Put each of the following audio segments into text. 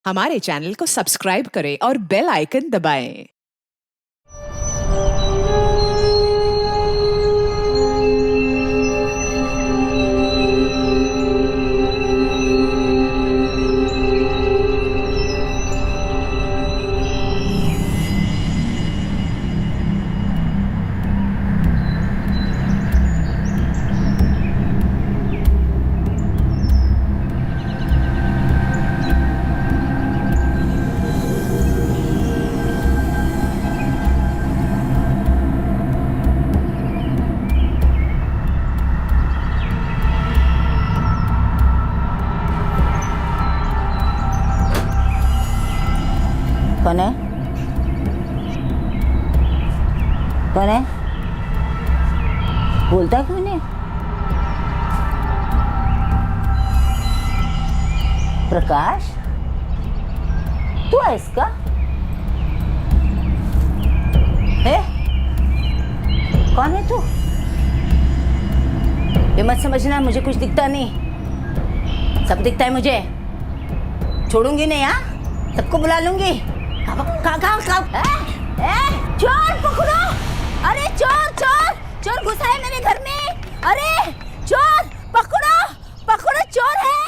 हमारे चैनल को सब्सक्राइब करें और बेल आइकन दबाएं। कौन है? कौन है? बोलता क्यों नहीं? प्रकाश, तू है इसका? है? कौन है तू? ये मत समझना मुझे कुछ दिखता नहीं, सब दिखता है मुझे। छोड़ूंगी नहीं, हाँ? सबको बुला लूंगी। चोर पकड़ो! अरे चोर चोर चोर घुसा है मेरे घर में। अरे चोर पकड़ो पकड़ो, चोर है।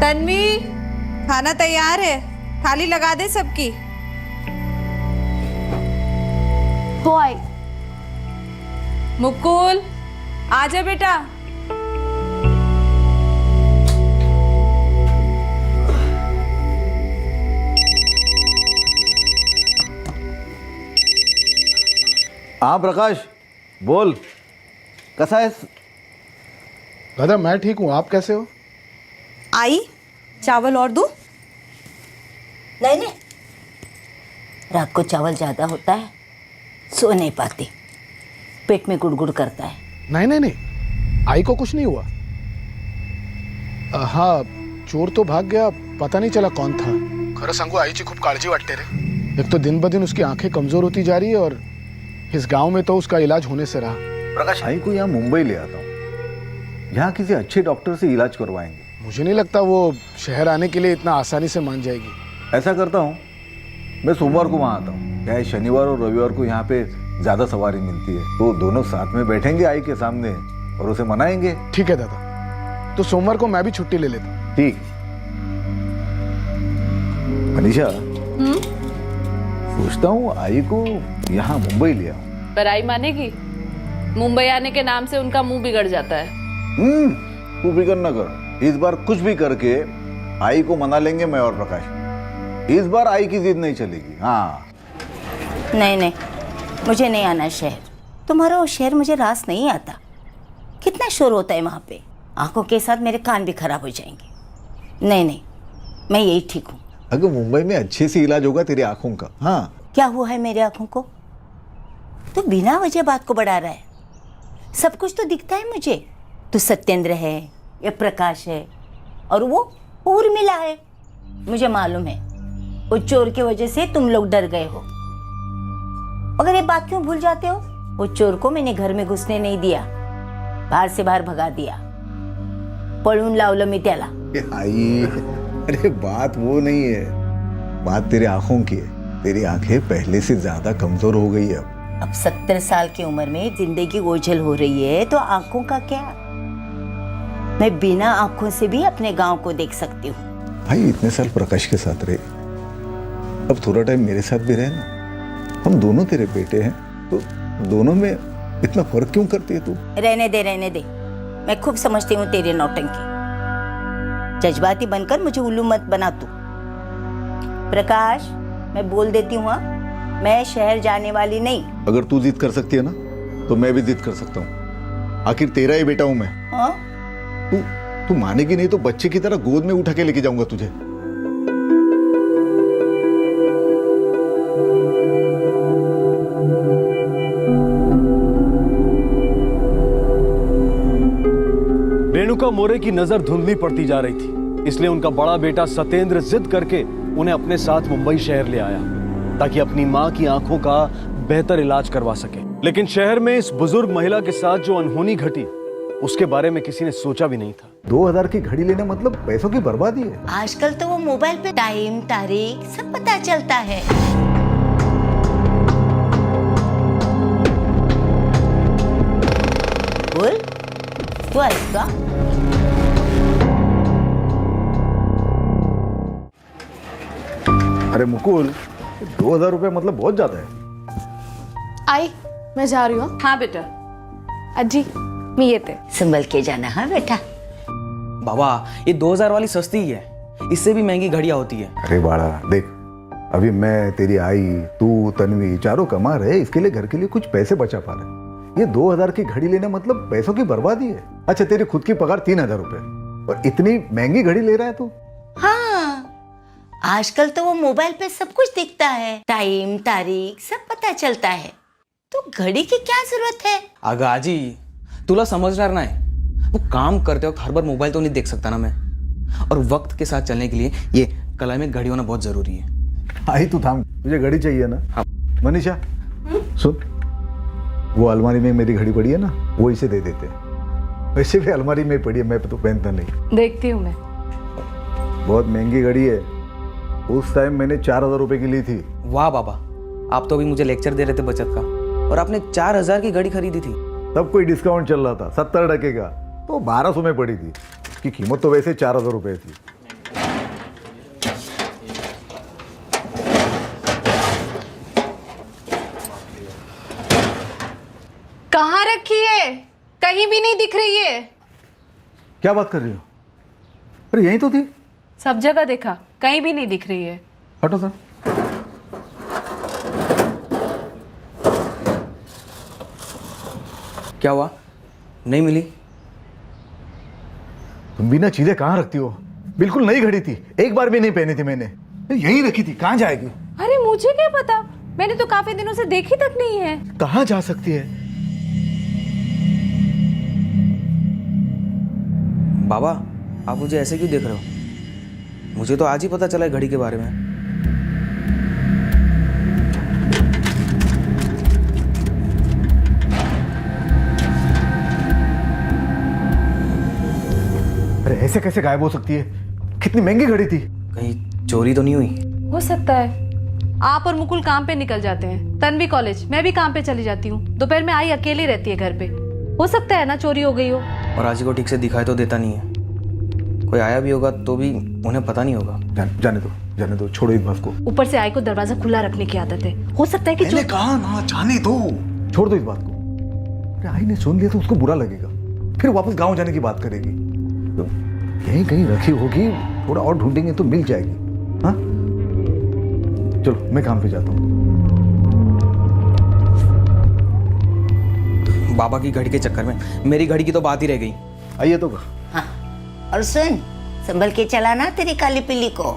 तन्वी, खाना तैयार है, थाली लगा दे सबकी। हो आई। मुकुल, आजा बेटा। हाँ प्रकाश, बोल, कैसा है? दादा मैं ठीक हूँ, आप कैसे हो? आई, चावल और दूं? नहीं नहीं, रात को चावल ज्यादा होता है, सो नहीं पाती, पेट में गुड़गुड़ करता है। नहीं नहीं नहीं, आई को कुछ नहीं हुआ। हाँ, चोर तो भाग गया, पता नहीं चला कौन था। खरं सांगू, आईची खूप काळजी वाटते रे। एक तो दिन ब दिन उसकी आंखें कमजोर होती जा रही है और इस गांव में तो उसका इलाज होने से रहा। प्रकाश, आई को यहाँ मुंबई ले आता हूँ, यहाँ किसी अच्छे डॉक्टर से इलाज करवाएंगे। मुझे नहीं लगता वो शहर आने के लिए इतना आसानी से मान जाएगी। ऐसा करता हूँ, मैं सोमवार को वहाँ आता हूँ। क्या है, शनिवार और रविवार को यहाँ पे ज्यादा सवारी मिलती है, तो दोनों साथ में बैठेंगे आई के सामने और उसे मनाएंगे। ठीक है दादा, तो सोमवार को मैं भी छुट्टी ले लेता हूँ। ठीक। मनीषा, सोचता हूँ आई को यहाँ मुंबई ले आऊँ। पर आई मानेगी? मुंबई आने के नाम से उनका मुंह बिगड़ जाता है। तू फिक्र न कर, इस बार कुछ भी करके आई को मना लेंगे मैं और प्रकाश। इस बार आई की जिद नहीं चलेगी। हाँ नहीं नहीं, मुझे नहीं आना शहर। तुम्हारा वो शहर मुझे रास नहीं आता, कितना शोर होता है वहाँ पे, आंखों के साथ मेरे कान भी खराब हो जाएंगे। नहीं नहीं, मैं यही ठीक हूँ। अगर मुंबई में अच्छे से इलाज होगा तेरी आंखों का। हाँ, क्या हुआ है मेरी आंखों को? तो बिना वजह बात को बढ़ा रहा है। सब कुछ तो दिखता है मुझे। तू सत्येंद्र है, ये प्रकाश है, और वो उर्मिला है। मुझे मालूम है वो चोर की वजह से तुम लोग डर गए हो। मगर ये बात क्यों भूल जाते हो? वो चोर को मैंने घर में घुसने नहीं दिया, बाहर से बाहर भगा दिया। पळून लावलं मी त्याला। आई, अरे बात वो नहीं है, बात तेरी आंखों की है। तेरी आंखें पहले से ज्यादा कमजोर हो गई है अब 70 साल की उम्र में जिंदगी ओझल हो रही है, तो आंखों का क्या? मैं बिना आंखों से भी अपने गांव को देख सकती हूँ। भाई, इतने साल प्रकाश के साथ रहे, अब थोड़ा टाइम मेरे साथ भी रहे ना। हम दोनों तेरे बेटे हैं, तो दोनों में इतना फर्क क्यों करती है तू? रहने दे, मैं खूब समझती हूँ तेरी नौटंकी। जज्बाती बनकर मुझे उल्लू मत बना तू। प्रकाश, मैं बोल देती हूँ, मैं शहर जाने वाली नहीं। अगर तू जिद कर सकती है ना, तो मैं भी जिद कर सकता हूँ। आखिर तेरा ही बेटा हूं मैं। हाँ? तू मानेगी नहीं तो बच्चे की तरह गोद में उठा के लेके जाऊंगा तुझे। और मोरे की नजर धुंधली पड़ती जा रही थी, इसलिए उनका बड़ा बेटा सत्येंद्र जिद करके उन्हें अपने साथ मुंबई शहर ले आया ताकि अपनी मां की आंखों का बेहतर इलाज करवा सके। लेकिन शहर में इस बुजुर्ग महिला के साथ जो अनहोनी घटी उसके बारे में किसी ने सोचा भी नहीं था। 2000 की घड़ी लेना मतलब पैसों की बर्बादी है। आजकल तो वो मोबाइल पे टाइम तारीख सब पता चलता है। बोल तू आएगा? अरे मुकुल, 2000 रुपये मतलब बहुत ज्यादा है। आई मैं जा रही हूँ। हाँ बेटा। अज्जी मैं येते संभल के जाना। हाँ बेटा। बाबा ये 2000 वाली सस्ती ही है, इससे भी महंगी घड़ियां होती है। अरे बाड़ा देख, अभी मैं, तेरी आई, तू, तन्वी चारों कमा रहे, इसके लिए घर के लिए कुछ पैसे बचा पा रहे। ये 2000 की घड़ी लेना मतलब पैसों की बर्बादी है। अच्छा तेरी खुद की पगार 3000 रुपए और इतनी महंगी घड़ी ले रहा है तू? हाँ आजकल तो वो मोबाइल पे सब कुछ दिखता है, टाइम तारीख सब पता चलता है, तो घड़ी की क्या जरूरत है? अगं आजी तुला समजणार नाही, वो काम करते वक्त हर बार मोबाइल तो नहीं देख सकता ना मैं, और वक्त के साथ चलने के लिए ये कलाई में घड़ी होना बहुत जरूरी है। आई तू थाम, तुझे घड़ी चाहिए ना? हाँ। मनीषा सुन, वो अलमारी में मेरी घड़ी पड़ी है ना, वो इसे दे देते हैं। वैसे भी अलमारी में पड़ी है, मैं तो पहनता नहीं। देखती हूँ मैं। बहुत महंगी घड़ी है, उस टाइम मैंने 4000 रुपए की ली थी। वाह बाबा, आप तो अभी मुझे लेक्चर दे रहे थे बचत का, और आपने 4000 की घड़ी खरीदी थी। तब कोई डिस्काउंट चल रहा था 70% का, तो 1200 में पड़ी थी। उसकी कीमत तो वैसे 4000 रुपए थी। कहाँ रखी है? कहीं भी नहीं दिख रही है। क्या बात कर रही हो? अरे यहीं तो थी। सब जगह देखा, कहीं भी नहीं दिख रही है। हटो सर। क्या हुआ, नहीं मिली? तुम बिना चीजें कहाँ रखती हो? बिल्कुल नई घड़ी थी, एक बार भी नहीं पहनी थी मैंने, यहीं रखी थी। कहाँ जाएगी? अरे मुझे क्या पता, मैंने तो काफी दिनों से देखी तक नहीं है। कहाँ जा सकती है? बाबा आप मुझे ऐसे क्यों देख रहे हो? मुझे तो आज ही पता चला है घड़ी के बारे में। अरे ऐसे कैसे गायब हो सकती है? कितनी महंगी घड़ी थी। कहीं चोरी तो नहीं हुई? हो सकता है। आप और मुकुल काम पे निकल जाते हैं, तन्वी कॉलेज, मैं भी काम पे चली जाती हूँ। दोपहर में आई अकेली रहती है घर पे, हो सकता है ना चोरी हो गई हो। और आज को ठीक से दिखाई तो देता नहीं है, कोई आया भी होगा तो भी उन्हें पता नहीं होगा। जाने दो, छोड़ो इस बात को। ऊपर से आई को दरवाजा खुला रखने की आदत है, हो सकता है कि मैंने कहा ना, जाने दो, छोड़ दो इस बात को। अरे आई ने सुन लिया तो उसको बुरा लगेगा, फिर वापस गांव जाने की बात करेगी। तो कहीं कहीं रखी होगी, थोड़ा और ढूंढेंगे तो मिल जाएगी। हाँ चलो मैं काम पे जाता हूँ। बाबा की घड़ी के चक्कर में मेरी घड़ी की तो बात ही रह गई। आइए तो। हाँ और सुन, संभल के चलाना तेरी काली पिल्ली को।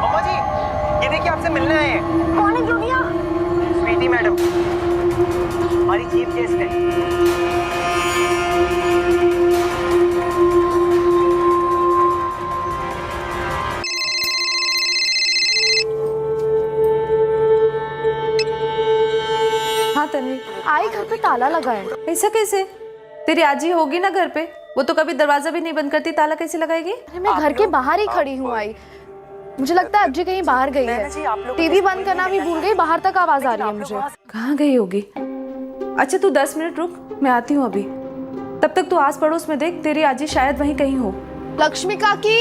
अम्मा जी, ये देखिए आपसे मिलने आए हैं। कौन है दुनिया? स्वीटी मैडम, हमारी चीफ गेस्ट है। हाँ तन्वी, आई घर पे ताला लगा है। ऐसा कैसे? तेरी आजी होगी ना घर पे, वो तो कभी दरवाजा भी नहीं बंद करती, ताला कैसे लगाएगी? अरे मैं घर के बाहर ही खड़ी हूँ आई, मुझे लगता है अज्जी कहीं बाहर गई है। टीवी बंद करना भी भूल गई, बाहर तक आवाज आ रही है मुझे। कहाँ गई होगी? अच्छा तू 10 मिनट रुक, मैं आती हूँ अभी। तब तक तू आस पड़ोस में देख, तेरी आजी शायद वहीं कहीं हो। लक्ष्मी काकी,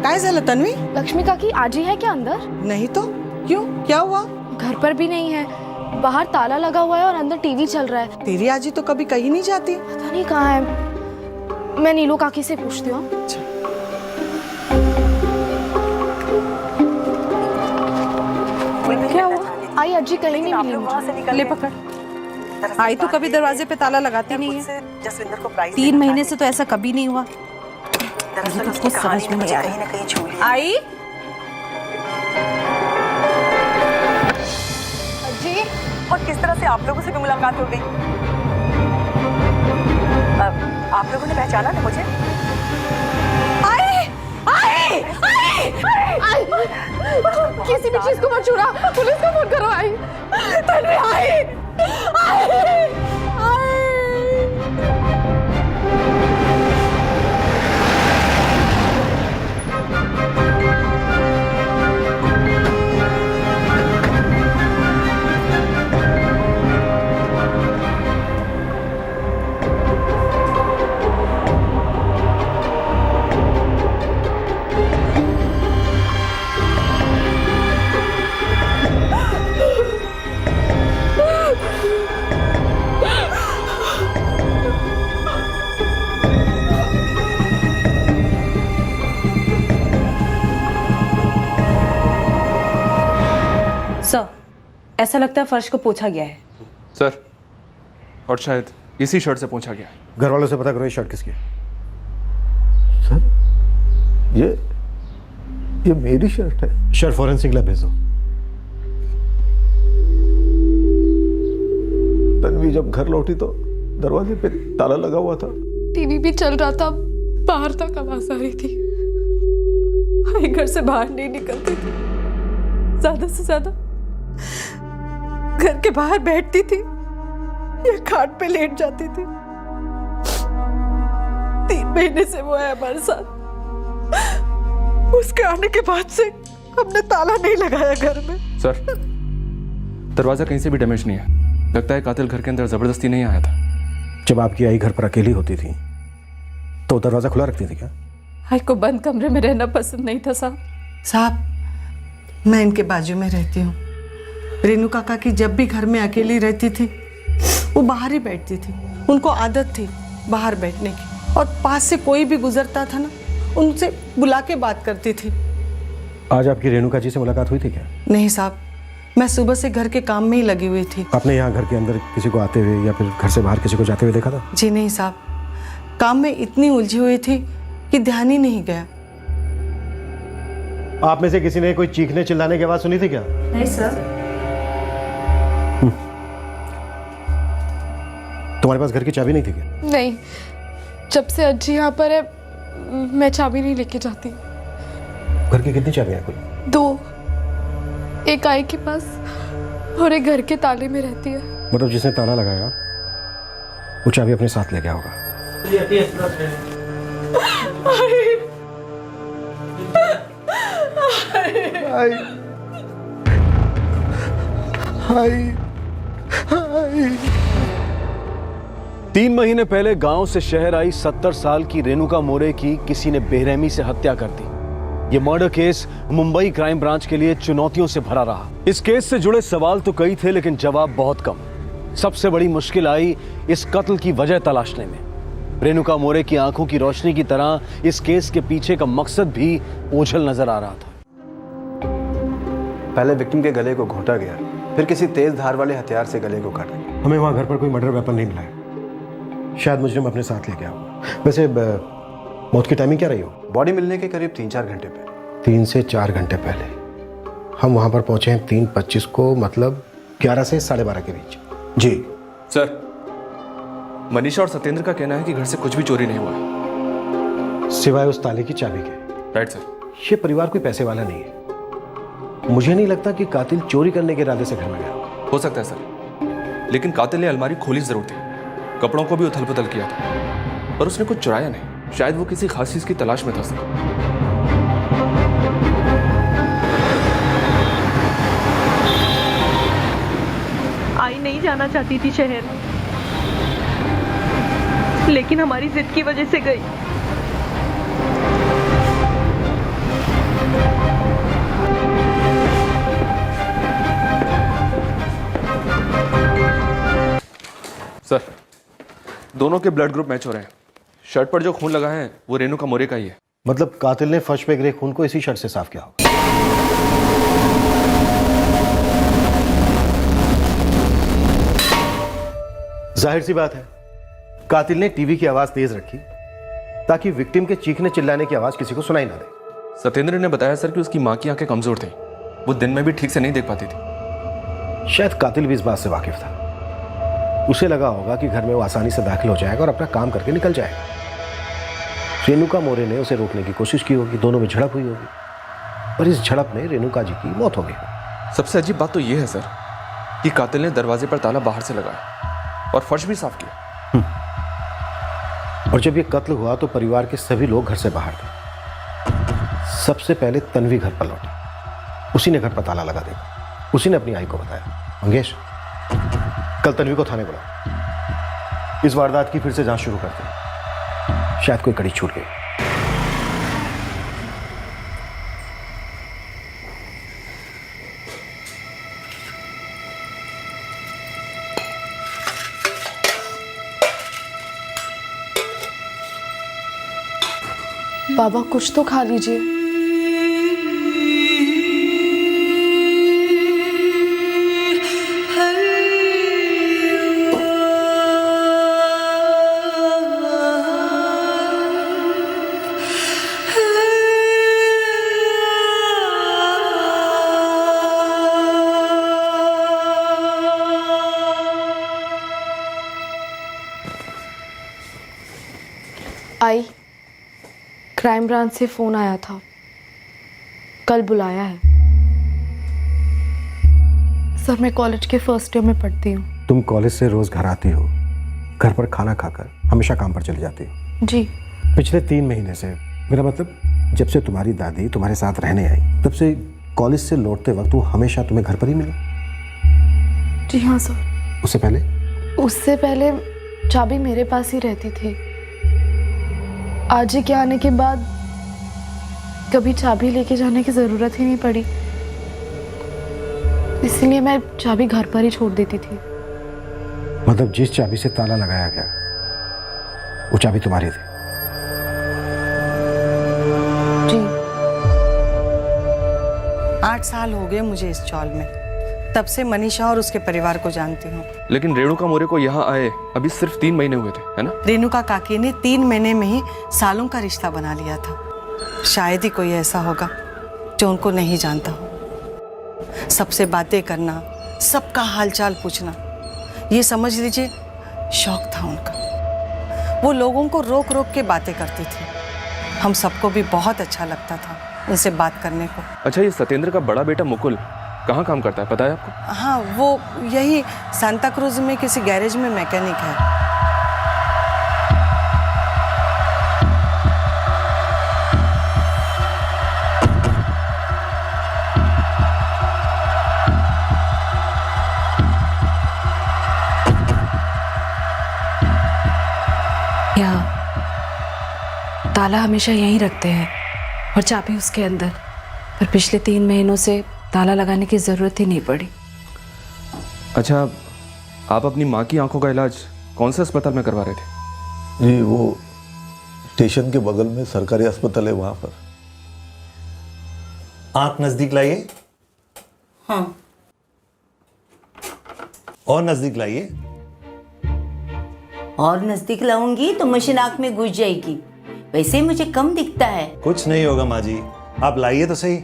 काय झालं तन्वी? लक्ष्मी काकी आजी है क्या अंदर? नहीं तो क्यों, क्या हुआ? घर पर भी नहीं है, बाहर ताला लगा हुआ है और अंदर टीवी चल रहा है। तेरी आजी तो कभी कहीं नहीं जाती। पता नहीं कहाँ है, मैं नीलू काकी से पूछती हूँ। क्या हुआ? आई अज्जी कहीं नहीं मिली मुझे। ले पकड़। आई तो कभी दरवाजे पे ताला लगाती नहीं है। जसविंदर को प्राइज 3 महीने से तो ऐसा कभी नहीं हुआ। दरअसल उसकी कहानी में मुझे कहीं ना कहीं छू लिया। आई अज्जी और किस तरह से आप लोगों से भी मुलाकात हो गई? आप लोगों ने पहचाना ना मुझे? किसी भी चीज को मत छुड़ा, पुलिस को फोन करो। आई तन्वी, सर, ऐसा लगता है फर्श को पोंछा गया है। सर, और शायद इसी शर्ट से पूछा गया है। घर वालों से पता करो ये शर्ट किसकी है। सर, ये मेरी शर्ट है। शर्ट फॉरेंसिक लैब भेजो। तन्वी जब घर लौटी तो दरवाजे पे ताला लगा हुआ था। टीवी भी चल रहा था, बाहर तक आवाज आ रही थी। आई घर से बाहर नहीं निकलती थी, ज्यादा से ज्यादा घर के बाहर बैठती थी या खाट पे लेट जाती थी। 3 महीने से वो है हमारे साथ। उसके आने के बाद से हमने ताला नहीं लगाया घर में। सर, दरवाजा कहीं से भी डैमेज नहीं है। लगता है कातिल घर के अंदर जबरदस्ती नहीं आया था। जब आपकी आई घर पर अकेली होती थी तो दरवाजा खुला रखती थी क्या? आई को बंद कमरे में रहना पसंद नहीं था साहब। साहब, मैं इनके बाजू में रहती हूँ। रेनू काका की जब भी घर में अकेली रहती थी वो बाहर ही बैठती थी। उनको आदत थी बाहर बैठने की, और पास से कोई भी गुजरता था ना, उनसे बुला के बात करती थी। आज आपकी रेणुका जी से मुलाकात हुई थी क्या? नहीं साहब, मैं सुबह से घर के काम में ही लगी हुई थी। आपने यहाँ घर के अंदर किसी को आते हुए या फिर घर से बाहर किसी को जाते हुए देखा था? जी नहीं साहब, काम में इतनी उलझी हुई थी कि ध्यान ही नहीं गया। आप में से किसी ने कोई चीखने चिल्लाने की आवाज सुनी थी क्या? नहीं सर। तुम्हारे पास घर की चाबी नहीं थी क्या? नहीं, जब से अज्जी यहाँ पर है मैं चाबी नहीं लेके जाती। घर की कितनी चाबियां हैं कुल? 2, एक आई के पास और एक घर के ताले में रहती है। मतलब जिसने ताला लगाया वो चाबी अपने साथ ले गया होगा। हाय हाय हाय। 3 महीने पहले गांव से शहर आई 70 साल की रेणुका मोरे की किसी ने बेरहमी से हत्या कर दी। ये murder case Mumbai crime branch के लिए चुनौतियों से भरा रहा। इस केस से जुड़े सवाल तो कई थे लेकिन जवाब बहुत कम। सबसे बड़ी मुश्किल आई इस कत्ल की वजह तलाशने में। रेणुका मोरे की आंखों की रोशनी की तरह इस केस के पीछे का मकसद भी ओझल नजर आ रहा था। पहले विक्टिम के गले को घोंटा गया, फिर किसी तेज धार वाले हथियार से गले को काटा गया। हमें वहां घर पर कोई मर्डर वेपन नहीं मिला है। शायद मुजरिम अपने साथ लेके आया। वैसे मौत की टाइमिंग क्या रही हो? बॉडी मिलने के करीब 3-4 घंटे पहले। 3 से 4 घंटे पहले। हम वहां पर पहुंचे हैं 3:25 को, मतलब 11 से 12:30 के बीच। जी सर, मनीषा और सत्येंद्र का कहना है कि घर से कुछ भी चोरी नहीं हुआ है, सिवाय उस ताले की चाबी के। Right sir. ये परिवार कोई पैसे वाला नहीं है। मुझे नहीं लगता कि कातिल चोरी करने के इरादे से घर में गया। हो सकता है सर, लेकिन कातिल ने अलमारी खोली जरूर थी, कपड़ों को भी उथल पुथल किया था, पर उसने कुछ चुराया नहीं। शायद वो किसी खास चीज की तलाश में था सर। आई नहीं जाना चाहती थी शहर, लेकिन हमारी जिद की वजह से गई। सर, दोनों के ब्लड ग्रुप मैच हो रहे हैं। शर्ट पर जो खून लगा है वो रेणुका मोरे का ही है। मतलब कातिल ने फर्श पे गिरे खून को इसी शर्ट से साफ किया होगा। जाहिर सी बात है, कातिल ने टीवी की आवाज तेज रखी ताकि विक्टिम के चीखने चिल्लाने की आवाज किसी को सुनाई ना दे। सत्येंद्र ने बताया सर कि उसकी माँ की आंखें कमजोर थी, वो दिन में भी ठीक से नहीं देख पाती थी। शायद कातिल भी इस बात से वाकिफ था। उसे लगा होगा कि घर में वो आसानी से दाखिल हो जाएगा और अपना काम करके निकल जाएगा। रेणुका मोरे ने उसे रोकने की कोशिश की होगी, दोनों में झड़प हुई होगी और इस झड़प में रेणुका जी की मौत हो गई। सबसे अजीब बात तो यह है सर कि कातिल ने दरवाजे पर ताला बाहर से लगाया और फर्श भी साफ किया। और जब ये कत्ल हुआ तो परिवार के सभी लोग घर से बाहर थे। सबसे पहले तन्वी घर पर लौटी, उसी ने घर पर ताला लगा दिया, उसी ने अपनी आई को बताया। मंगेश, कल तन्वी को थाने बुलाओ, इस वारदात की फिर से जांच शुरू करते हैं। शायद कोई कड़ी छूट गई। बाबा कुछ तो खा लीजिए। आई क्राइम ब्रांच से फोन आया था, कल बुलाया है। सर मैं कॉलेज के फर्स्ट ईयर में पढ़ती हूँ। तुम कॉलेज से रोज घर आती हो, घर पर खाना खाकर हमेशा काम पर चली जाती हो। जी। पिछले 3 महीने से, मेरा मतलब जब से तुम्हारी दादी तुम्हारे साथ रहने आई, तब से कॉलेज से लौटते वक्त वो हमेशा तुम्हें घर पर ही मिली? जी हाँ सर। उससे पहले? उससे पहले चाबी मेरे पास ही रहती थी। आज ही के आने के बाद कभी चाबी लेके जाने की जरूरत ही नहीं पड़ी, इसलिए मैं चाबी घर पर ही छोड़ देती थी। मतलब जिस चाबी से ताला लगाया गया वो चाबी तुम्हारी थी? जी। 8 साल हो गए मुझे इस चौल में, तब से मनीषा और उसके परिवार को जानती हूँ। लेकिन रेणुका मोरे को यहाँ आए अभी सिर्फ 3 महीने हुए थे, है ना? रेणुका काकी ने 3 महीने में ही सालों का रिश्ता बना लिया था। शायद ही कोई ऐसा होगा जो उनको नहीं जानता हो। सबसे बातें करना, सबका हालचाल पूछना, ये समझ लीजिए शौक था उनका। वो लोगों को रोक रोक के बातें करती थी। हम सबको भी बहुत अच्छा लगता था उनसे बात करने को। अच्छा, ये सत्येंद्र का बड़ा बेटा मुकुल कहाँ काम करता है, पता है आपको? हाँ, वो यही सांता क्रूज में किसी गैरेज में मैकेनिक है। यहाँ ताला हमेशा यहीं रखते हैं और चाबी उसके अंदर, पर पिछले 3 महीनों से ताला लगाने की जरूरत ही नहीं पड़ी। अच्छा, आप अपनी माँ की आंखों का इलाज कौन से अस्पताल में करवा रहे थे? जी, वो स्टेशन के बगल में सरकारी अस्पताल है, वहां पर। आंख नजदीक लाइए। हाँ। और नजदीक लाइए। और नजदीक लाऊंगी तो मशीन आंख में घुस जाएगी, वैसे ही मुझे कम दिखता है। कुछ नहीं होगा माँ जी, आप लाइए तो सही।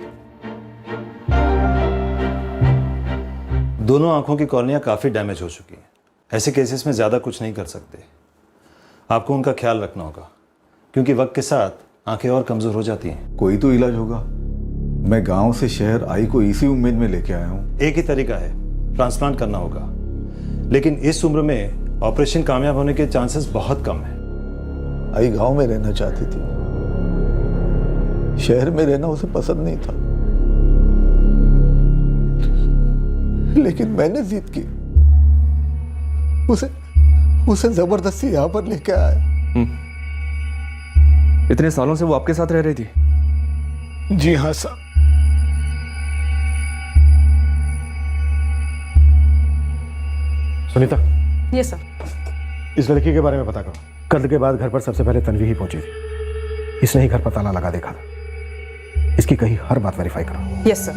दोनों आंखों की कॉर्निया काफी डैमेज हो चुकी है। ऐसे केसेस में ज्यादा कुछ नहीं कर सकते। आपको उनका ख्याल रखना होगा, क्योंकि वक्त के साथ आंखें और कमजोर हो जाती हैं। कोई तो इलाज होगा। मैं गांव से शहर आई को इसी उम्मीद में लेके आया हूँ। एक ही तरीका है, ट्रांसप्लांट करना होगा। लेकिन इस उम्र में ऑपरेशन कामयाब होने के चांसेस बहुत कम है। आई गांव में रहना चाहती थी, शहर में रहना उसे पसंद नहीं था, लेकिन मैंने जिद की, उसे जबरदस्ती यहां पर लेके आया। इतने सालों से वो आपके साथ रह रही थी? जी हाँ सर। सुनीता। ये सर। इस लड़की के बारे में पता करो। कत्ल के बाद घर पर सबसे पहले तन्वी ही पहुंची थी। इसने ही घर पर ताला लगा देखा था। इसकी कही हर बात वेरीफाई करो। Yes sir.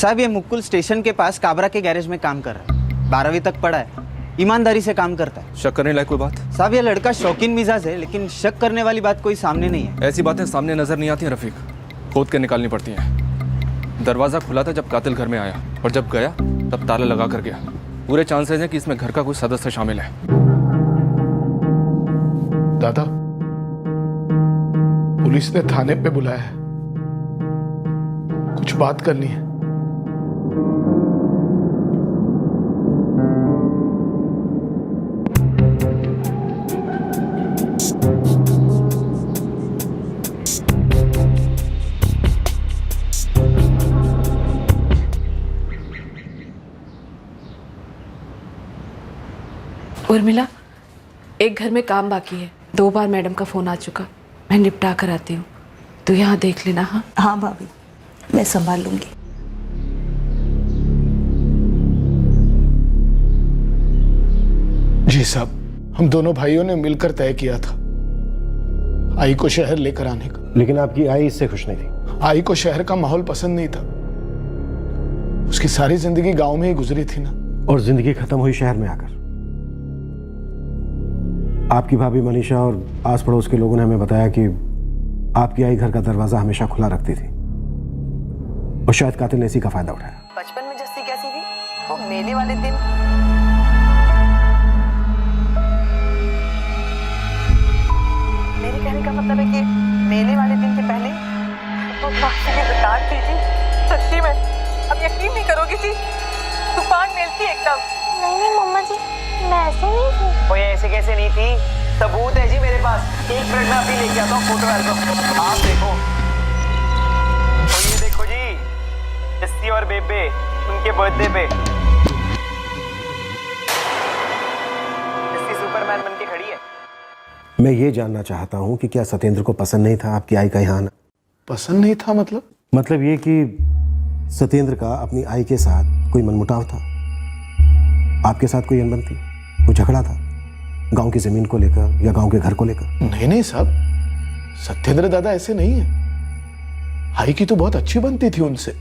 साहब ये मुकुल स्टेशन के पास काबरा के गैरेज में काम कर रहा है, 12वीं तक पढ़ा है, ईमानदारी से काम करता है। शक करने लायक कोई बात? साहब ये लड़का शौकीन मिजाज है, लेकिन शक करने वाली बात कोई सामने नहीं है। ऐसी बातें सामने नजर नहीं आती हैं रफीक, खोद के निकालनी पड़ती हैं। दरवाजा खुला था जब कातिल घर में आया, और जब गया तब ताला लगा कर गया। पूरे चांसेस हैं कि इसमें घर का कोई सदस्य शामिल है। दादा, पुलिस ने थाने पे बुलाया है, कुछ बात करनी है। उर्मिला, एक घर में काम बाकी है, 2 बार मैडम का फोन आ चुका, मैं निपटा कर आती हूँ, तू यहाँ देख लेना। हाँ हाँ भाभी, मैं संभाल लूंगी। जी साहब, हम दोनों भाइयों ने मिलकर तय किया था आई को शहर लेकर आने का। लेकिन आपकी आई इससे खुश नहीं थी। आई को शहर का माहौल पसंद नहीं था, उसकी सारी जिंदगी गांव में ही गुजरी थी ना। और जिंदगी खत्म हुई शहर में आकर। आपकी भाभी मनीषा और आस पड़ोस के लोगों ने हमें बताया कि आपकी आई घर का दरवाजा हमेशा खुला रखती थी, और शायद कातिल ने इसी का फायदा उठाया। बचपन में जस्सी कैसी थी, वो मेले वाले दिन मेरे कहने का मतलब है कि मेले वाले दिन के पहले वो मासी की दुकान थी जी। सच्ची में अब यकीन नहीं करोगी जी, तूफान मेल थी एकदम। नहीं मम्मा जी, मैं ऐसे नहीं थी। ओए ऐसे कैसे नहीं थी, सबूत है जी मेरे पास। 1 मिनट में अभी लेके आता हूँ फोटो एल्बम, आप देखो। तो ये देखो जी, जस्सी और बेबे उनके बर्थडे पे जस्सी सुपरमैन बन के खड़ी है। मैं ये जानना चाहता हूं कि क्या सत्येंद्र को पसंद नहीं था आपकी आई का यहाँ आना? पसंद नहीं था मतलब ये कि सत्येंद्र का अपनी आई के साथ कोई मनमुटाव था, आपके साथ कोई अनबन थी, कोई झगड़ा था गांव की जमीन को लेकर या गांव के घर को लेकर? नहीं साहब, सत्येंद्र दादा ऐसे नहीं है। आई की तो बहुत अच्छी बनती थी उनसे।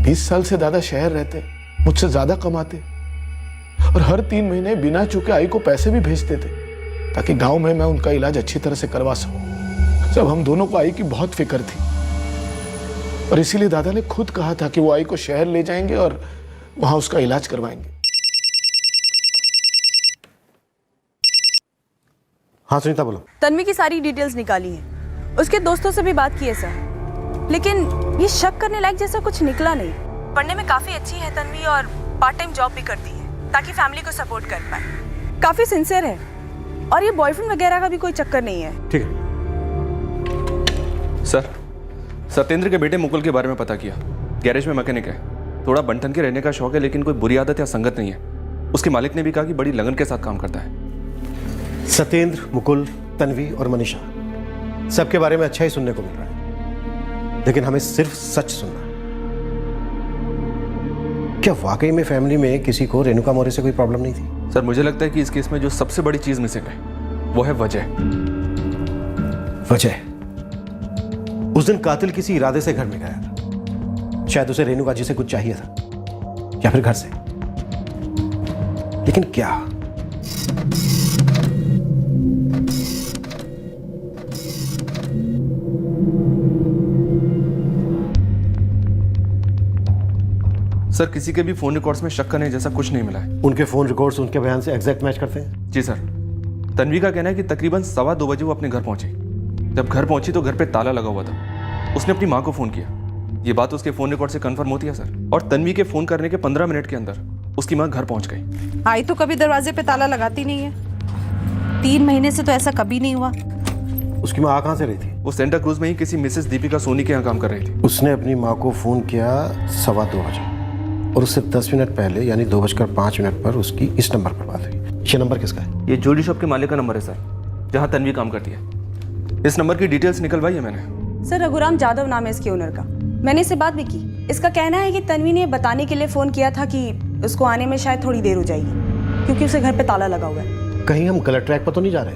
20 साल से दादा शहर रहते, मुझसे ज्यादा कमाते, और हर 3 महीने बिना चुके आई को पैसे भी भेजते थे ताकि गांव में मैं उनका इलाज अच्छी तरह से करवा सकूं। जब हम दोनों को आई की बहुत फिक्र थी, और इसीलिए दादा ने खुद कहा था कि वो आई को शहर ले जाएंगे और वहां उसका इलाज करवाएंगे। हाँ सुनीता बोलो। तन्वी की सारी डिटेल्स निकाली हैं, उसके दोस्तों से भी बात की है सर, लेकिन ये शक करने लायक जैसा कुछ निकला नहीं। पढ़ने में काफी अच्छी है तन्वी और पार्ट टाइम जॉब भी करती है ताकि फैमिली को सपोर्ट कर पाए। काफी सिंसियर है, और ये बॉयफ्रेंड वगैरह का भी कोई चक्कर नहीं है। ठीक है सर, सत्येंद्र के बेटे मुकुल के बारे में पता किया, गैरेज में मैकेनिक है, थोड़ा बनठन के रहने का शौक है, लेकिन कोई बुरी आदत या संगत नहीं है। उसके मालिक ने भी कहा कि बड़ी लगन के साथ काम करता है। सत्येंद्र, मुकुल, तन्वी और मनीषा सबके बारे में अच्छा ही सुनने को मिल रहा है, लेकिन हमें सिर्फ सच सुनना है। क्या वाकई में फैमिली में किसी को रेणुका मौर्य से कोई प्रॉब्लम नहीं थी? सर मुझे लगता है कि इस केस में जो सबसे बड़ी चीज मिसिंग है वो है वजह। वजह? उस दिन कातिल किसी इरादे से घर में गया था, शायद उसे रेणुका जी से कुछ चाहिए था, या फिर घर से, लेकिन क्या? सर किसी के भी फोन रिकॉर्ड्स में शक करने जैसा कुछ नहीं मिला है। उनके फोन रिकॉर्ड्स उनके बयान से एग्जैक्ट मैच करते हैं? जी सर, तन्वी का कहना है कि तकरीबन 2:15 बजे वो अपने घर पहुंची। जब घर पहुंची तो घर पे ताला लगा हुआ था। उसने अपनी मां को फोन किया, ये बात उसके फोन रिकॉर्ड से कंफर्म होती है सर, और तन्वी के फोन करने के 15 मिनट के अंदर उसकी मां घर पहुंच गई। आई तो कभी दरवाजे पे ताला लगाती नहीं है, 3 महीने से तो ऐसा कभी नहीं हुआ। उसकी मां कहां से रही थी? वो सेंटा क्रूज में ही किसी मिसेस दीपिका सोनी के यहाँ काम कर रही थी। उसने अपनी मां को फोन किया 2:15 बजे, और उससे 10 मिनट पहले यानी 2:05 पर उसकी इस नंबर पर बात हुई। ये नंबर किसका है? ये ज्वेलरी शॉप के मालिक का नंबर है सर, जहाँ तन्वी काम करती है। इस नंबर की डिटेल्स निकलवाई है मैंने। सर रघुराम जाधव नाम है इसके ओनर का, मैंने इससे बात भी की। इसका कहना है कि तन्वी ने बताने के लिए फोन किया था कि उसको आने में शायद थोड़ी देर हो जाएगी, क्योंकि उसे घर पे ताला लगा हुआ है। कहीं हम गलत ट्रैक पर तो नहीं जा रहे?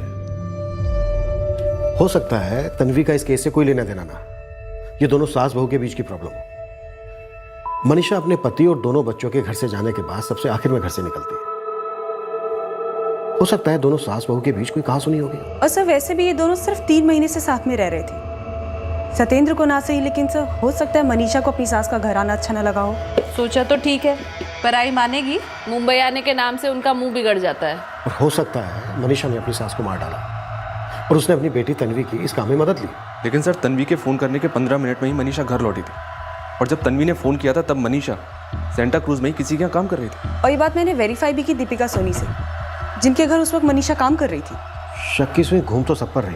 हो सकता है तन्वी का इस केस से कोई लेना देना ना, ये दोनों सास बहू के बीच की प्रॉब्लम हो। मनीषा अपने पति और दोनों बच्चों के घर से जाने के बाद सबसे आखिर में घर से निकलती है। हो सकता है दोनों सास बहू के बीच कोई कहासुनी होगी। और सर वैसे भी ये दोनों सिर्फ 3 महीने से साथ में रह रहे थे। सत्येंद्र को ना सही, लेकिन सर हो सकता है मनीषा को अपनी सास का घर आना अच्छा ना लगा हो। सोचा तो ठीक है, पर आई मानेगी? मुंबई आने के नाम से उनका मुंह बिगड़ जाता है। और हो सकता है मनीषा ने अपनी सास को मार डाला और उसने अपनी बेटी तन्वी की इस काम में मदद ली। लेकिन सर, तन्वी के फ़ोन करने के 15 मिनट में ही मनीषा घर लौटी थी, और जब तन्वी ने फ़ोन किया था तब मनीषा सेंटा क्रूज में ही किसी के यहाँ काम कर रही थी। और ये बात मैंने वेरीफाई भी की दीपिका सोनी से, जिनके घर उस वक्त मनीषा काम कर रही थी। शक की सुई घूम तो सब पर रही,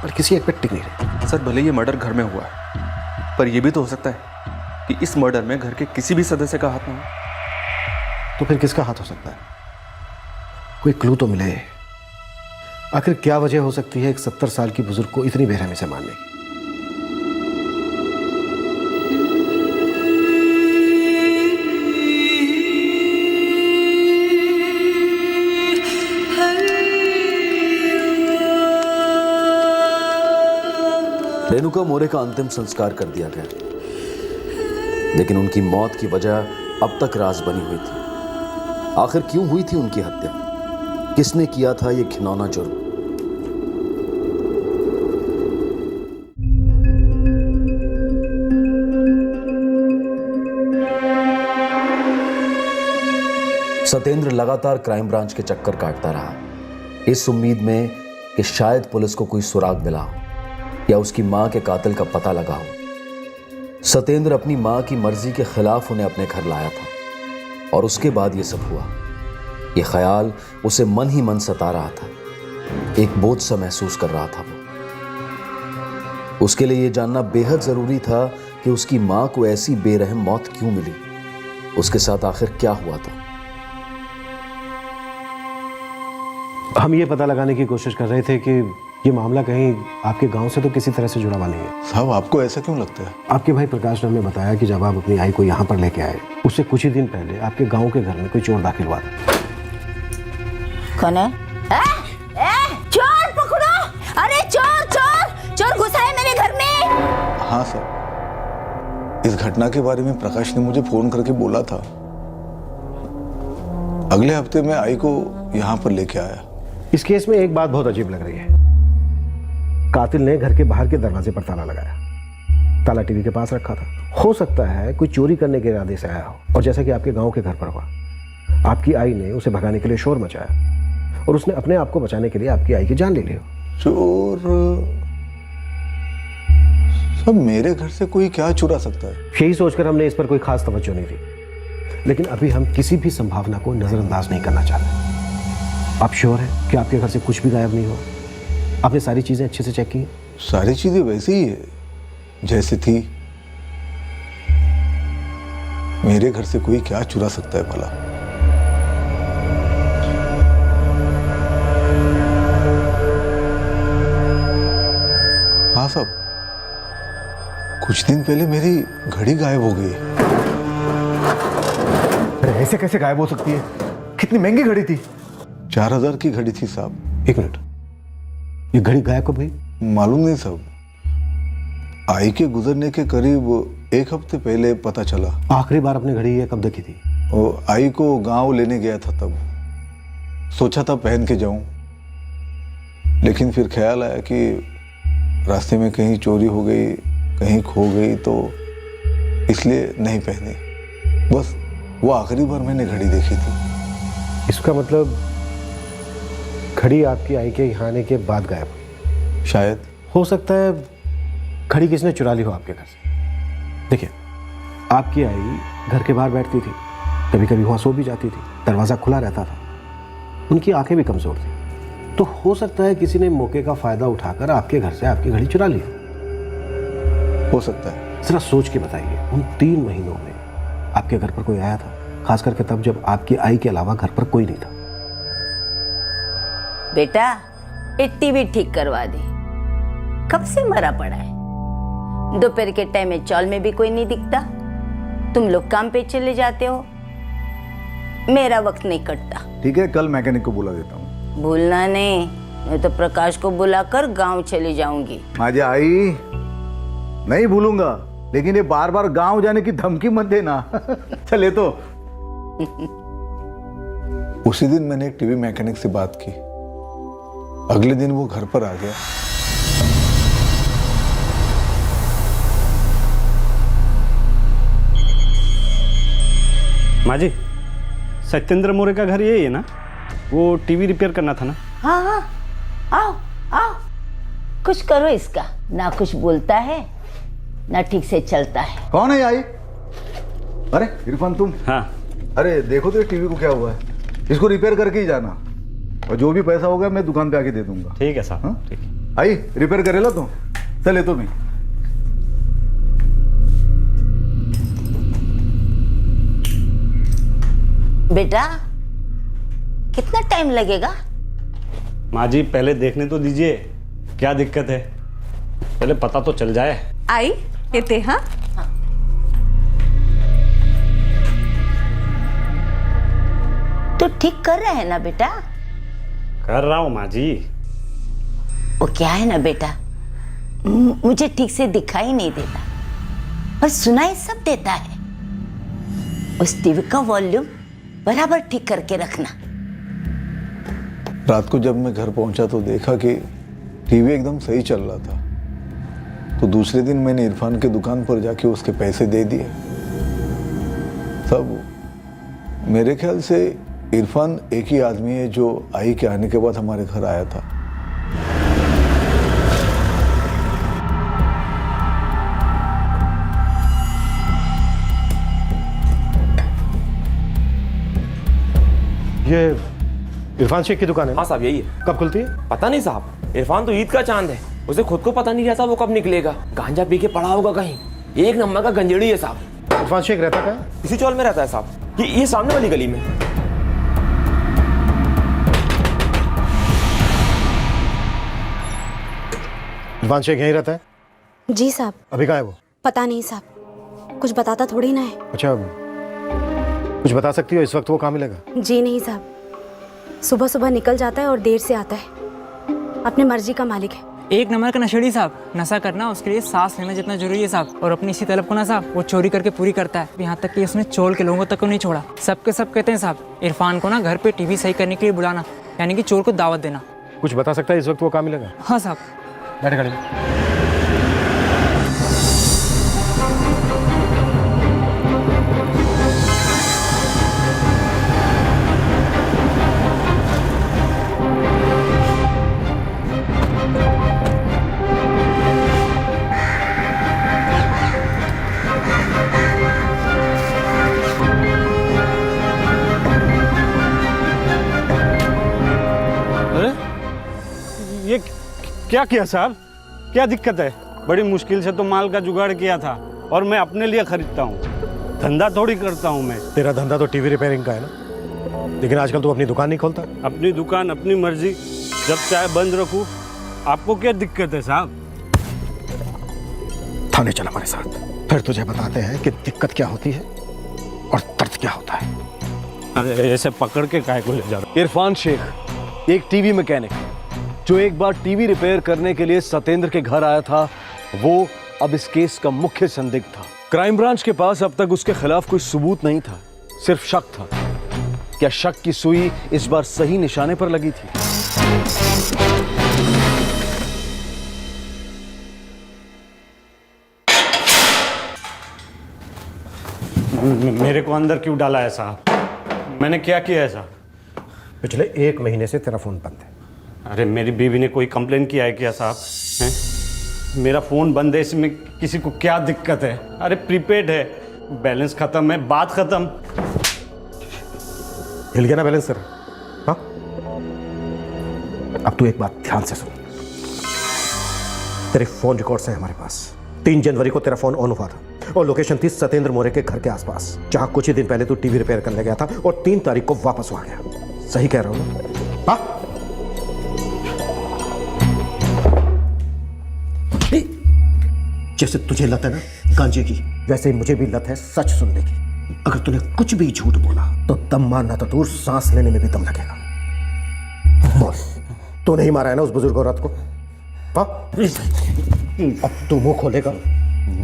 पर किसी एक पे टिक नहीं रही। सर, भले ये मर्डर घर में हुआ है, पर यह भी तो हो सकता है कि इस मर्डर में घर के किसी भी सदस्य का हाथ ना हो। तो फिर किसका हाथ हो सकता है? कोई क्लू तो मिले। आखिर क्या वजह हो सकती है एक 70 साल की बुजुर्ग को इतनी बेरहमी से मारने की? रेणुका मोरे का अंतिम संस्कार कर दिया गया, लेकिन उनकी मौत की वजह अब तक राज बनी हुई थी। आखिर क्यों हुई थी उनकी हत्या? किसने किया था यह घिनौना जुर्म? सत्येंद्र लगातार क्राइम ब्रांच के चक्कर काटता रहा, इस उम्मीद में कि शायद पुलिस को कोई सुराग मिला हो या उसकी मां के कातिल का पता लगा हो। सत्येंद्र अपनी मां की मर्जी के खिलाफ उन्हें अपने घर लाया था, और उसके बाद यह सब हुआ। यह ख्याल उसे मन ही मन सता रहा था। एक बोझ सा महसूस कर रहा था वो। उसके लिए यह जानना बेहद जरूरी था कि उसकी मां को ऐसी बेरहम मौत क्यों मिली, उसके साथ आखिर क्या हुआ था। हम ये पता लगाने की कोशिश कर रहे थे कि ये मामला कहीं आपके गांव से तो किसी तरह से जुड़ा हुआ नहीं है। साहब, आपको ऐसा क्यों लगता है? आपके भाई प्रकाश ने हमें बताया कि जब आप अपनी आई को यहाँ पर लेके आए, उससे कुछ ही दिन पहले आपके गांव के घर में कोई चोर दाखिल हुआ था। कौन है? चोर पकड़ो! अरे चोर चोर चोर घुसा है मेरे घर में। हाँ सर, इस घटना के बारे में प्रकाश ने मुझे फोन करके बोला था। अगले हफ्ते में आई को यहाँ पर लेके आया। इस केस में एक बात बहुत अजीब लग रही है। कातिल ने घर के बाहर के दरवाजे पर ताला लगाया, ताला टीवी के पास रखा था। हो सकता है कोई चोरी करने के इरादे से आया हो, और जैसा कि आपके गांव के घर पर हुआ, आपकी आई ने उसे भगाने के लिए शोर मचाया और उसने अपने आप को बचाने के लिए आपकी आई की जान ले ली हो। चोर सब मेरे घर से कोई क्या चुरा सकता है? यही सोचकर हमने इस पर कोई खास तवज्जो नहीं दी, लेकिन अभी हम किसी भी संभावना को नजरअंदाज नहीं करना चाहते। आप श्योर हैं कि आपके घर से कुछ भी गायब नहीं हो? आपने सारी चीजें अच्छे से चेक की? सारी चीजें वैसे ही है जैसे थी। मेरे घर से कोई क्या चुरा सकता है भला? हाँ साहब, कुछ दिन पहले मेरी घड़ी गायब हो गई। अरे ऐसे कैसे गायब हो सकती है? कितनी महंगी घड़ी थी? 4000 की घड़ी थी साहब। एक मिनट, ये घड़ी गायब कब हुई? मालूम नहीं साहब, आई के गुजरने के करीब 1 हफ्ते पहले पता चला। आखिरी बार अपने घड़ी ये कब देखी थी? वो आई को गांव लेने गया था, तब सोचा था पहन के जाऊं, लेकिन फिर ख्याल आया कि रास्ते में कहीं चोरी हो गई, कहीं खो गई, तो इसलिए नहीं पहनी। बस वो आखिरी बार मैंने घड़ी देखी थी। इसका मतलब घड़ी आपकी आई के यहाँ आने के बाद गायब हुई? शायद। हो सकता है घड़ी किसने चुरा ली हो आपके घर से। देखिए, आपकी आई घर के बाहर बैठती थी, कभी कभी वहाँ सो भी जाती थी, दरवाज़ा खुला रहता था, उनकी आंखें भी कमज़ोर थी। तो हो सकता है किसी ने मौके का फ़ायदा उठाकर आपके घर से आपकी घड़ी चुरा ली हो सकता है। ज़रा सोच के बताइए, उन 3 महीनों में आपके घर पर कोई आया था? खास करके तब जब आपकी आई के अलावा घर पर कोई नहीं था। बेटा, टीवी ठीक करवा दे, कब से मरा पड़ा है। दोपहर के टाइम में चौल में भी कोई नहीं दिखता। तुम लोग काम पे चले जाते हो, मेरा वक्त नहीं कटता। ठीक है, कल मैकेनिक को बुला देता हूँ। भूलना नहीं, मैं तो प्रकाश को बुलाकर गांव चली जाऊंगी। आज आई नहीं भूलूंगा, लेकिन ये बार बार गांव जाने की धमकी मत देना। चले तो। उसी दिन मैंने एक टीवी मैकेनिक से बात की, अगले दिन वो घर पर आ गया। माँ जी, सत्येंद्र मोरे का घर यही है ना? वो टीवी रिपेयर करना था ना? हाँ हाँ, आओ आओ, कुछ करो इसका। ना कुछ बोलता है ना ठीक से चलता है। कौन है आई? अरे इरफान तुम? हाँ। अरे देखो तो टीवी को क्या हुआ है, इसको रिपेयर करके ही जाना, और जो भी पैसा होगा मैं दुकान पे आके दे दूंगा। ठीक है साहब। हाँ? आई रिपेयर करेला तो चले तो मैं। बेटा कितना टाइम लगेगा? माँ जी पहले देखने तो दीजिए, क्या दिक्कत है, पहले पता तो चल जाए। आई येते हाँ। तो ठीक कर रहे हैं ना बेटा? कर रहा हूँ माँ जी। वो क्या है ना बेटा, मुझे ठीक से दिखाई नहीं देता पर सुनाई सब देता है। उस टीवी का वॉल्यूम बराबर ठीक करके रखना। रात को जब मैं घर पहुंचा तो देखा कि टीवी एकदम सही चल रहा था। तो दूसरे दिन मैंने इरफान के दुकान पर जाके उसके पैसे दे दिए सब। मेरे ख्याल से इरफान एक ही आदमी है जो आई के आने के बाद हमारे घर आया था। ये इरफान शेख की दुकान है? हाँ साहब यही है। कब खुलती है? पता नहीं साहब, इरफान तो ईद का चांद है, उसे खुद को पता नहीं रहता वो कब निकलेगा। गांजा पी के पड़ा होगा कहीं, एक नंबर का गंजेड़ी है साहब। इरफान शेख रहता कहाँ? इसी चौल में रहता है साहब, ये सामने वाली गली में। इरफान शेख यहीं रहता है? जी साहब। अभी कहाँ है वो? पता नहीं साहब, कुछ बताता थोड़ी ना है। अच्छा, कुछ बता सकती हो इस वक्त वो कहाँ मिलेगा? जी नहीं साहब, सुबह सुबह निकल जाता है और देर से आता है, अपने मर्जी का मालिक है। एक नंबर का नशेड़ी साहब। नशा करना उसके लिए सांस लेना जितना जरूरी है साहब, और अपनी इसी तलब को ना साहब वो चोरी करके पूरी करता है। यहाँ तक कि उसने चोल के लोगों तक को नहीं छोड़ा। सबके सब कहते हैं साहब इरफान को ना घर पे टीवी सही करने के लिए बुलाना, यानी कि चोर को दावत देना। कुछ बता सकता है इस वक्त वो कहाँ मिलेगा? हाँ साहब। बैठ गाड़ी में। ये क्या किया साहब, क्या दिक्कत है? बड़ी मुश्किल से तो माल का जुगाड़ किया था, और मैं अपने लिए खरीदता हूँ, धंधा थोड़ी करता हूँ मैं। तेरा धंधा तो टीवी रिपेयरिंग का है ना, लेकिन आजकल तू अपनी दुकान नहीं खोलता। अपनी दुकान अपनी मर्जी, जब चाहे बंद रखूँ। आपको क्या दिक्कत है साहब? थाने चल हमारे साथ, फिर तुझे बताते हैं कि दिक्कत क्या होती है और दर्द क्या होता है। अरे ऐसे पकड़ के काहे को ले जा रहा? इरफान शेख एक टीवी मैकेनिक जो एक बार टीवी रिपेयर करने के लिए सत्येंद्र के घर आया था, वो अब इस केस का मुख्य संदिग्ध था। क्राइम ब्रांच के पास अब तक उसके खिलाफ कोई सबूत नहीं था, सिर्फ शक था। क्या शक की सुई इस बार सही निशाने पर लगी थी? मेरे को अंदर क्यों डाला है साहब? मैंने क्या किया है साहब? पिछले 1 महीने से तेरा फोन बंद है। अरे मेरी बीवी ने कोई कंप्लेन किया है क्या साहब? मेरा फोन बंद है, इसमें किसी को क्या दिक्कत है? अरे प्रीपेड है, बैलेंस खत्म है, बात खत्म। हिल गया ना बैलेंस तेरा? हाँ, अब तू एक बात ध्यान से सुन। तेरे फोन रिकॉर्ड्स हैं हमारे पास। 3 जनवरी को तेरा फोन ऑन हुआ था और लोकेशन थी सत्येंद्र मोरे के घर के आसपास, जहां कुछ ही दिन पहले तू टीवी रिपेयर करने गया था और 3 तारीख को वापस आ गया। सही कह रहा हूं ना? हाँ? जैसे तुझे लत है ना गांजे की, वैसे ही मुझे भी लत है सच सुनने की। अगर तूने कुछ भी झूठ बोला तो दम मारना तो दूर, सांस लेने में भी दम लगेगा। बोल, तू नहीं मारा है ना उस बुजुर्ग औरत को? हाँ? अब तू मुंह खोलेगा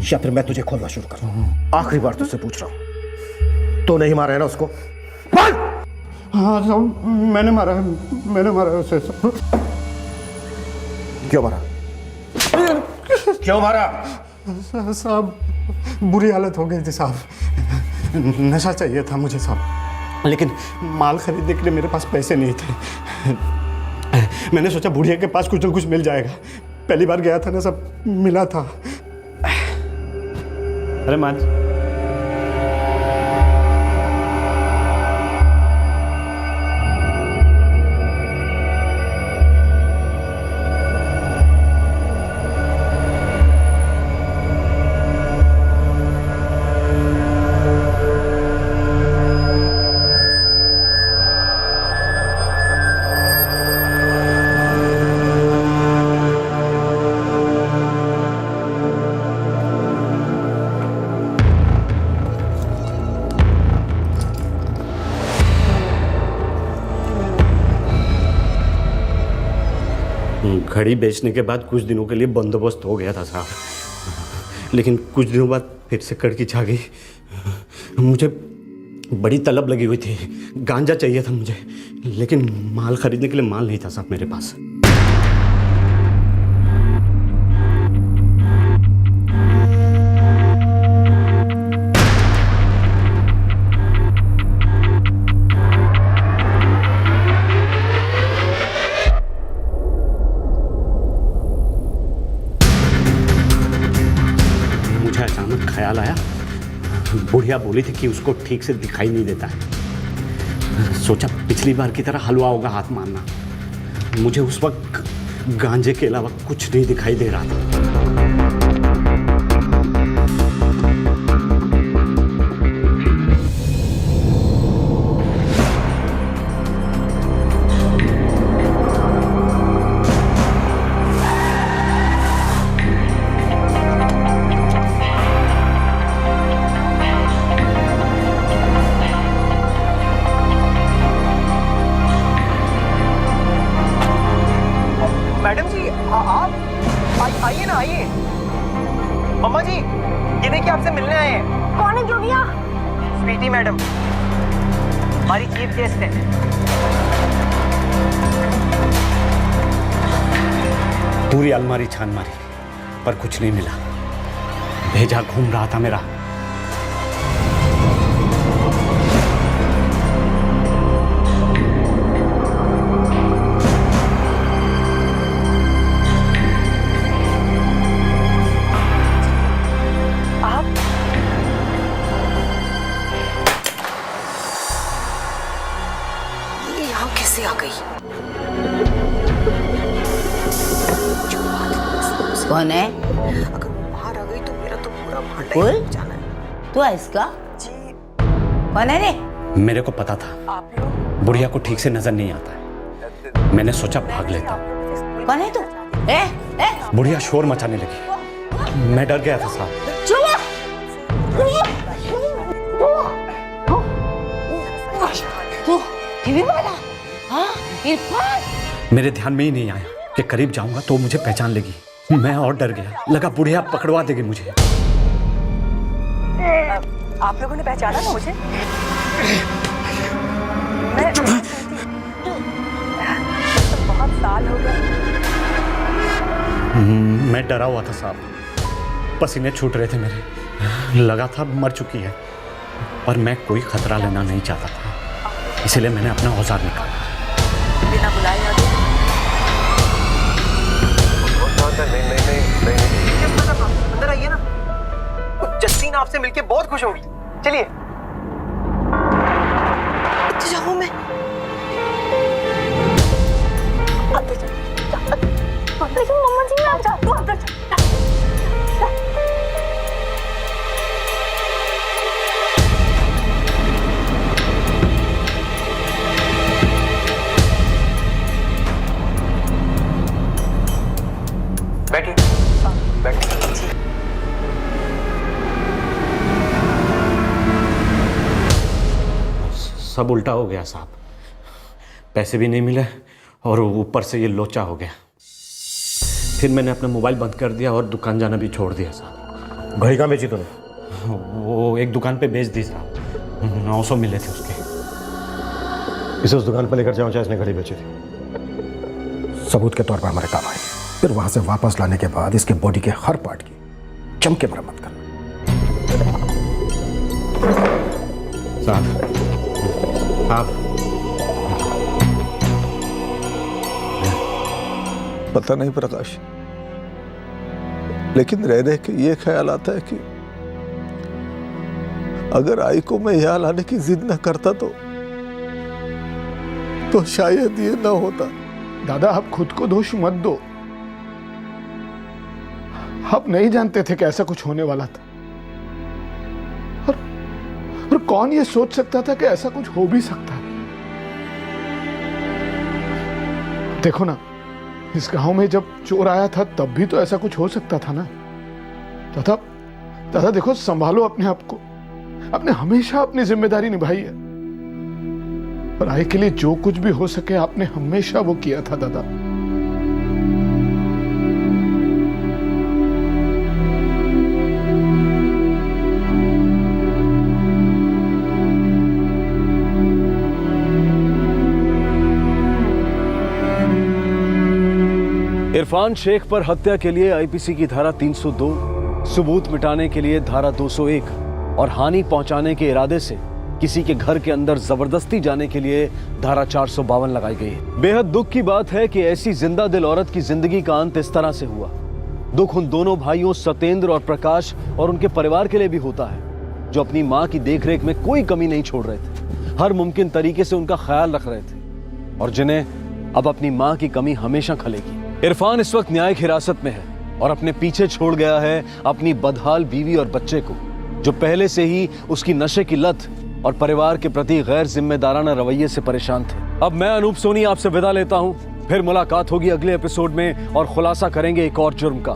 या फिर मैं तुझे खोलना शुरू करूं? आखिरी बार तुझसे पूछ रहा हूं, तो नहीं मारा है ना उसको? हाँ साहब, मैंने मारा है उसे। क्यों मारा? क्यों मारा? साहब बुरी हालत हो गई थी साहब, नशा चाहिए था मुझे साहब, लेकिन माल खरीदने के लिए मेरे पास पैसे नहीं थे। मैंने सोचा बुढ़िया के पास कुछ न कुछ मिल जाएगा, पहली बार गया था ना, सब मिला था। अरे मान, घड़ी बेचने के बाद कुछ दिनों के लिए बंदोबस्त हो गया था साहब, लेकिन कुछ दिनों बाद फिर से कड़की छा गई। मुझे बड़ी तलब लगी हुई थी, गांजा चाहिए था मुझे, लेकिन माल खरीदने के लिए माल नहीं था साहब मेरे पास। ख्याल आया, बुढ़िया बोली थी कि उसको ठीक से दिखाई नहीं देता है। सोचा पिछली बार की तरह हलवा होगा हाथ मारना। मुझे उस वक्त गांजे के अलावा कुछ नहीं दिखाई दे रहा था। मैडम जी आप आइए ना, आइए। मम्मा जी ये देखिए आपसे मिलने आए हैं। कौन है जोगिया? स्वीटी मैडम, हमारी चीफ गेस्ट है। पूरी अलमारी छान मारी पर कुछ नहीं मिला। भेजा घूम रहा था मेरा। कैसे आ गई? कौन है? अगर बाहर आ गई तो मेरा तो पूरा भांडा बोल, ही जाना है। तू है इसका? जी। कौन है रे? मेरे को पता था आप लोग बुढ़िया को ठीक से नजर नहीं आता है। मैंने सोचा भाग लेता। कौन है तू? बुढ़िया शोर मचाने लगी, मैं डर गया था साहब। तू टीवी वाला? हाँ, इरफान। मेरे ध्यान में ही नहीं आया कि करीब जाऊंगा तो मुझे पहचान लेगी। मैं और डर गया, लगा बुढ़िया पकड़वा देगी मुझे। आप लोगों ने पहचाना ना मुझे? मैं तो बहुत साल हो गए। मैं डरा हुआ था साहब, पसीने छूट रहे थे मेरे, लगा था मर चुकी है, पर मैं कोई खतरा लेना नहीं चाहता था, इसलिए मैंने अपना औजार निकाला। बिना बुलाए आ गए। अंदर आइए ना, जस्टिन आपसे मिलके बहुत खुश होगी। चलिए। जाऊँ मैं? लेकिन मम्मा जी मैं जाती हूँ अंदर। बैठिए, बैठिए। सब उल्टा हो गया साहब, पैसे भी नहीं मिले और ऊपर से ये लोचा हो गया। फिर मैंने अपना मोबाइल बंद कर दिया और दुकान जाना भी छोड़ दिया साहब। घड़ी कहाँ बेची तूने? वो एक दुकान पे बेच दी साहब, 900 मिले थे उसके। इसे उस दुकान पर लेकर जाओ जहाँ इसने घड़ी बेची थी, सबूत के तौर पर हमारे काम आएगी। फिर वहां से वापस लाने के बाद इसके बॉडी के हर पार्ट की जम के मरम्मत करना। साहब पता नहीं प्रकाश, लेकिन रह रह के ये ख्याल आता है कि अगर आई को मैं यहाँ लाने की जिद न करता तो शायद ये न होता। दादा आप खुद को दोष मत दो, आप नहीं जानते थे कि ऐसा कुछ होने वाला था। और कौन ये सोच सकता था कि ऐसा कुछ हो भी सकता है। देखो ना, इस गांव में जब चोर आया था तब भी तो ऐसा कुछ हो सकता था ना। दादा देखो, संभालो अपने आप को, आपने हमेशा अपनी जिम्मेदारी निभाई है और आई के लिए जो कुछ भी हो सके आपने हमेशा वो किया था दादा। इरफान शेख पर हत्या के लिए आईपीसी की धारा 302, सबूत मिटाने के लिए धारा 201 और हानि पहुंचाने के इरादे से किसी के घर के अंदर जबरदस्ती जाने के लिए धारा 452 लगाई गई है। बेहद दुख की बात है कि ऐसी जिंदा दिल औरत की जिंदगी का अंत इस तरह से हुआ। दुख उन दोनों भाइयों सत्येंद्र और प्रकाश और उनके परिवार के लिए भी होता है, जो अपनी मां की देखरेख में कोई कमी नहीं छोड़ रहे थे, हर मुमकिन तरीके से उनका ख्याल रख रहे थे और जिन्हें अब अपनी मां की कमी हमेशा खलेगी। इरफान इस वक्त न्यायिक हिरासत में है और अपने पीछे छोड़ गया है अपनी बदहाल बीवी और बच्चे को, जो पहले से ही उसकी नशे की लत और परिवार के प्रति गैर जिम्मेदाराना रवैये से परेशान थे। अब मैं अनूप सोनी आपसे विदा लेता हूं, फिर मुलाकात होगी अगले एपिसोड में और खुलासा करेंगे एक और जुर्म का।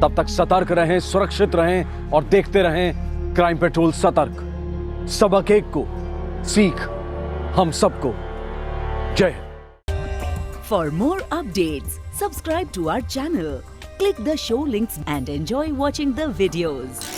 तब तक सतर्क रहें, सुरक्षित रहें और देखते रहें क्राइम पेट्रोल सतर्क। सबक एक को, सीख हम सबको। जय Hind. For more updates, subscribe to our channel, click the show links and enjoy watching the videos.